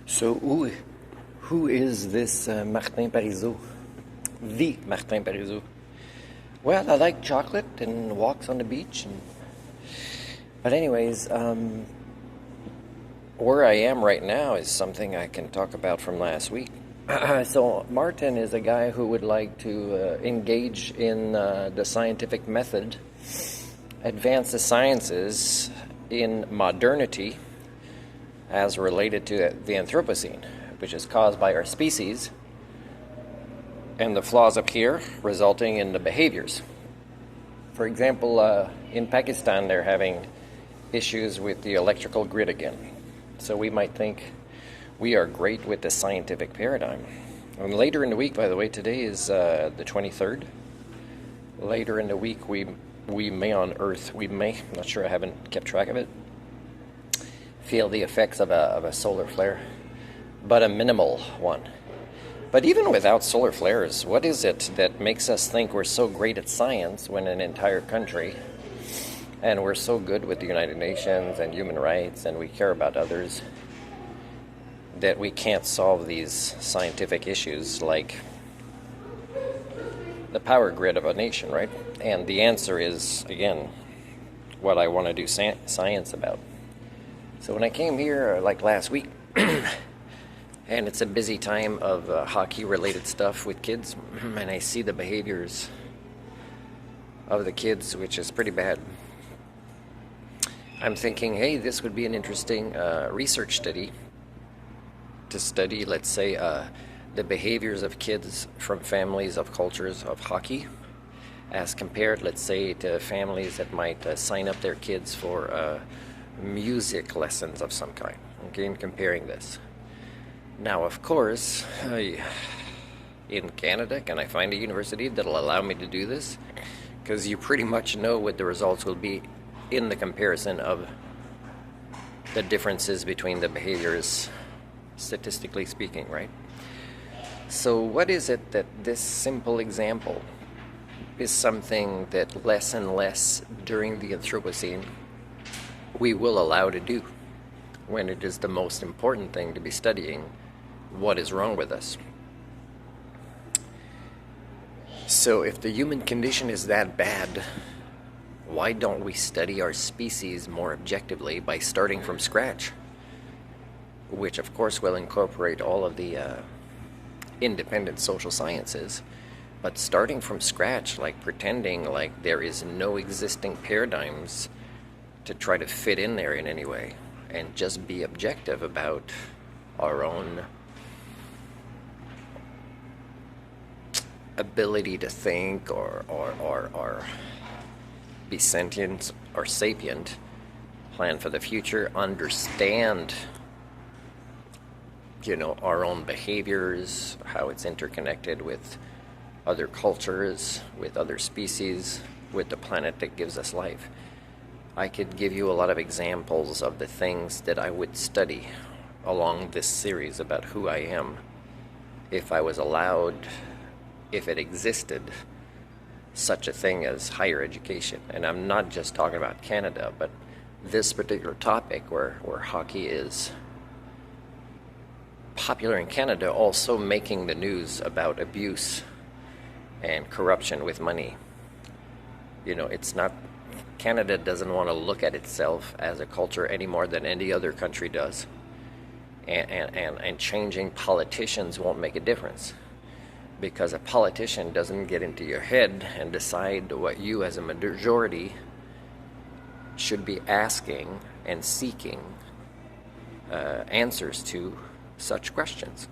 So, who is this Martin Parizeau? The Martin Parizeau. Well, I like chocolate and walks on the beach. But anyways, where I am right now is something I can talk about from last week. So Martin is a guy who would like to engage in the scientific method, advance the sciences in modernity as related to the Anthropocene, which is caused by our species and the flaws up here resulting in the behaviors. For example, in Pakistan, they're having issues with the electrical grid again. So we might think we are great with the scientific paradigm. And later in the week, by the way, today is the 23rd. Later in the week, we may on Earth, I'm not sure, I haven't kept track of it, feel the effects of a solar flare, but a minimal one. But even without solar flares, what is it that makes us think we're so great at science when an entire country, and we're so good with the United Nations and human rights, and we care about others, that we can't solve these scientific issues like the power grid of a nation, right? And the answer is, again, what I want to do science about. So when I came here, like last week, and it's a busy time of hockey-related stuff with kids, and I see the behaviors of the kids, which is pretty bad. I'm thinking, hey, this would be an interesting research study to study, let's say, the behaviors of kids from families of cultures of hockey as compared, let's say, to families that might sign up their kids for music lessons of some kind. Okay, and comparing this. Now, of course, in Canada, can I find a university that'll allow me to do this? Because you pretty much know what the results will be in the comparison of the differences between the behaviors, statistically speaking, right? So what is it that this simple example is something that less and less during the Anthropocene we will allow to do, when it is the most important thing to be studying what is wrong with us? So if the human condition is that bad, why don't we study our species more objectively by starting from scratch? Which of course will incorporate all of the independent social sciences, but starting from scratch, like pretending like there is no existing paradigms to try to fit in there in any way, and just be objective about our own ability to think or be sentient or sapient, plan for the future, understand, our own behaviors, how it's interconnected with other cultures, with other species, with the planet that gives us life. I could give you a lot of examples of the things that I would study along this series about who I am if I was allowed, if it existed, such a thing as higher education. And I'm not just talking about Canada, but this particular topic where hockey is popular in Canada, also making the news about abuse and corruption with money. It's not, Canada doesn't want to look at itself as a culture any more than any other country does. And changing politicians won't make a difference, because a politician doesn't get into your head and decide what you as a majority should be asking and seeking answers to such questions.